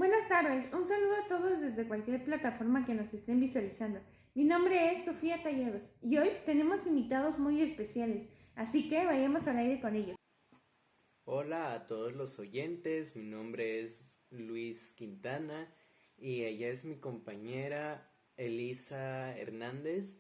Buenas tardes, un saludo a todos desde cualquier plataforma que nos estén visualizando. Mi nombre es Sofía Tallados y hoy tenemos invitados muy especiales, así que vayamos al aire con ellos. Hola a todos los oyentes, mi nombre es Luis Quintana y ella es mi compañera Elisa Hernández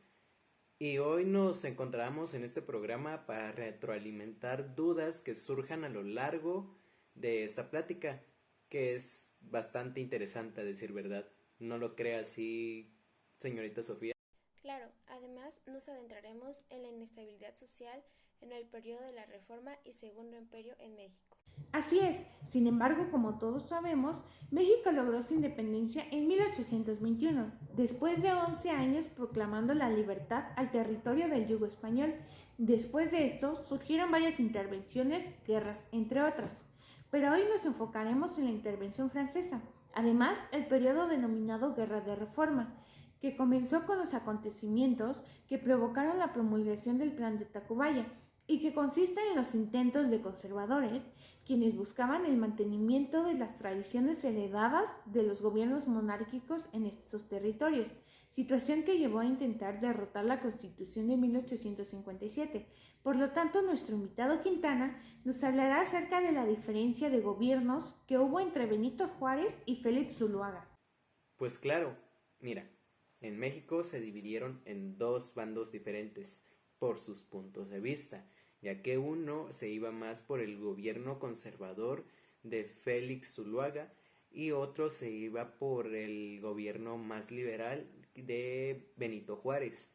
y hoy nos encontramos en este programa para retroalimentar dudas que surjan a lo largo de esta plática, que es bastante interesante a decir verdad. ¿No lo cree así, señorita Sofía? Claro, además nos adentraremos en la inestabilidad social en el periodo de la Reforma y Segundo Imperio en México. Así es, sin embargo, como todos sabemos, México logró su independencia en 1821, después de 11 años proclamando la libertad al territorio del yugo español. Después de esto surgieron varias intervenciones, guerras, entre otras. Pero hoy nos enfocaremos en la intervención francesa, además el periodo denominado Guerra de Reforma, que comenzó con los acontecimientos que provocaron la promulgación del Plan de Tacubaya y que consiste en los intentos de conservadores, quienes buscaban el mantenimiento de las tradiciones heredadas de los gobiernos monárquicos en estos territorios, situación que llevó a intentar derrotar la Constitución de 1857. Por lo tanto, nuestro invitado Quintana nos hablará acerca de la diferencia de gobiernos que hubo entre Benito Juárez y Félix Zuluaga. Pues claro, mira, en México se dividieron en dos bandos diferentes por sus puntos de vista, ya que uno se iba más por el gobierno conservador de Félix Zuluaga y otro se iba por el gobierno más liberal de Benito Juárez.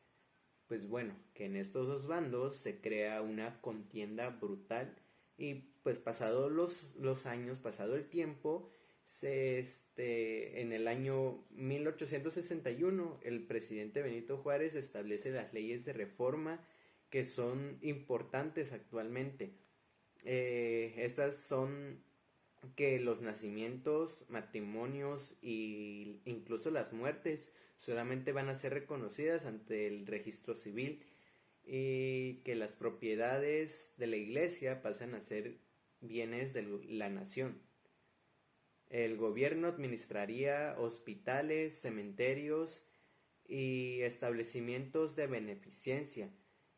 Pues bueno, que en estos dos bandos se crea una contienda brutal y pues pasado los años, pasado el tiempo, en el año 1861 el presidente Benito Juárez establece las leyes de reforma que son importantes actualmente. Estas son que los nacimientos, matrimonios e incluso las muertes solamente van a ser reconocidas ante el registro civil y que las propiedades de la iglesia pasan a ser bienes de la nación. El gobierno administraría hospitales, cementerios y establecimientos de beneficencia,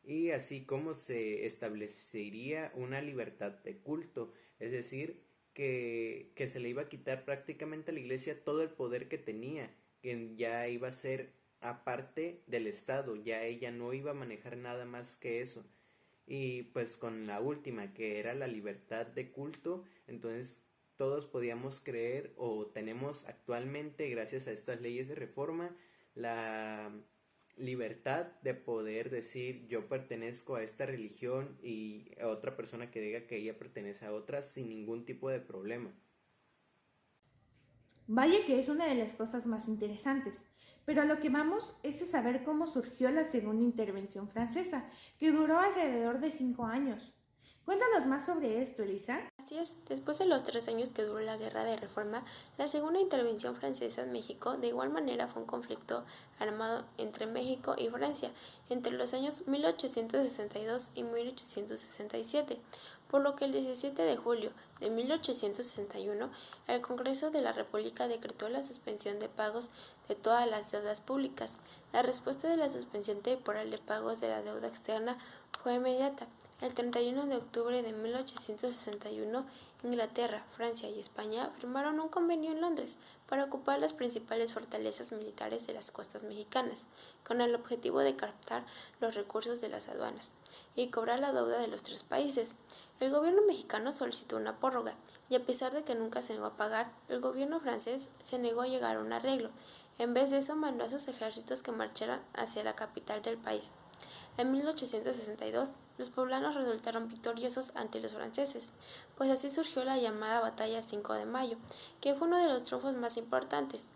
y así como se establecería una libertad de culto, es decir, que se le iba a quitar prácticamente a la iglesia todo el poder que tenía, que ya iba a ser aparte del Estado, ya ella no iba a manejar nada más que eso. Y pues con la última, que era la libertad de culto, entonces todos podíamos creer o tenemos actualmente, gracias a estas leyes de reforma, la libertad de poder decir yo pertenezco a esta religión y a otra persona que diga que ella pertenece a otra sin ningún tipo de problema. Vaya que es una de las cosas más interesantes, pero a lo que vamos es a saber cómo surgió la segunda intervención francesa, que duró alrededor de 5 años. Cuéntanos más sobre esto, Elisa. Así es, después de los 3 años que duró la Guerra de Reforma, la segunda intervención francesa en México de igual manera fue un conflicto armado entre México y Francia entre los años 1862 y 1867, por lo que el 17 de julio de 1861 el Congreso de la República decretó la suspensión de pagos de todas las deudas públicas. La respuesta de la suspensión temporal de pagos de la deuda externa fue inmediata. El 31 de octubre de 1861, Inglaterra, Francia y España firmaron un convenio en Londres para ocupar las principales fortalezas militares de las costas mexicanas, con el objetivo de captar los recursos de las aduanas y cobrar la deuda de los tres países. El gobierno mexicano solicitó una prórroga y a pesar de que nunca se negó a pagar, el gobierno francés se negó a llegar a un arreglo. En vez de eso, mandó a sus ejércitos que marcharan hacia la capital del país. En 1862, los poblanos resultaron victoriosos ante los franceses, pues así surgió la llamada Batalla 5 de Mayo, que fue uno de los triunfos más importantes.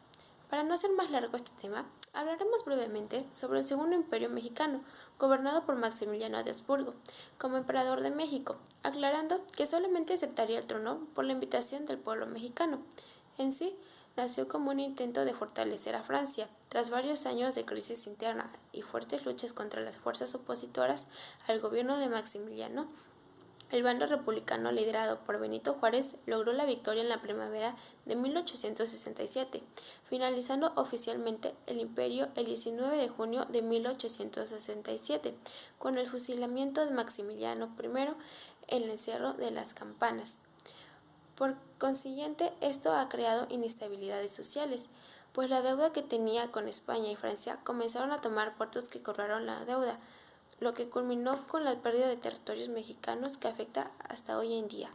Para no hacer más largo este tema, hablaremos brevemente sobre el Segundo Imperio Mexicano, gobernado por Maximiliano de Habsburgo, como emperador de México, aclarando que solamente aceptaría el trono por la invitación del pueblo mexicano. En sí, nació como un intento de fortalecer a Francia. Tras varios años de crisis interna y fuertes luchas contra las fuerzas opositoras al gobierno de Maximiliano, El bando republicano liderado por Benito Juárez logró la victoria en la primavera de 1867, finalizando oficialmente el imperio el 19 de junio de 1867, con el fusilamiento de Maximiliano I en el Cerro de las Campanas. Por consiguiente, esto ha creado inestabilidades sociales, pues la deuda que tenía con España y Francia comenzaron a tomar puertos que cobraron la deuda, lo que culminó con la pérdida de territorios mexicanos que afecta hasta hoy en día.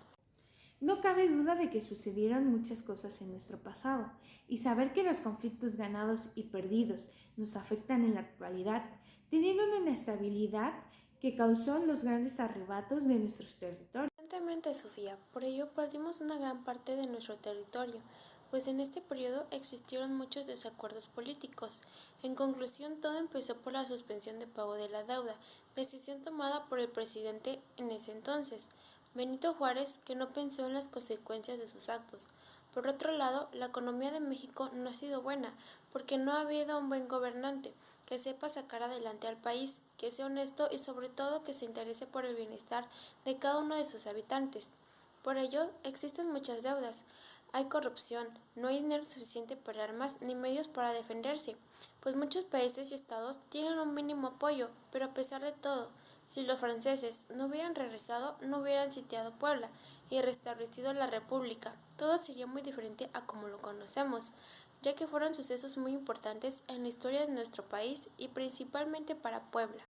No cabe duda de que sucedieron muchas cosas en nuestro pasado, y saber que los conflictos ganados y perdidos nos afectan en la actualidad, teniendo una inestabilidad que causó los grandes arrebatos de nuestros territorios. Evidentemente, Sofía, por ello perdimos una gran parte de nuestro territorio, pues en este periodo existieron muchos desacuerdos políticos. En conclusión, todo empezó por la suspensión de pago de la deuda, decisión tomada por el presidente en ese entonces, Benito Juárez, que no pensó en las consecuencias de sus actos. Por otro lado, la economía de México no ha sido buena, porque no ha habido un buen gobernante que sepa sacar adelante al país, que sea honesto y sobre todo que se interese por el bienestar de cada uno de sus habitantes. Por ello, existen muchas deudas. Hay corrupción, no hay dinero suficiente para armas ni medios para defenderse, pues muchos países y estados tienen un mínimo apoyo, pero a pesar de todo, si los franceses no hubieran regresado, no hubieran sitiado Puebla y restablecido la República, todo sería muy diferente a como lo conocemos, ya que fueron sucesos muy importantes en la historia de nuestro país y principalmente para Puebla.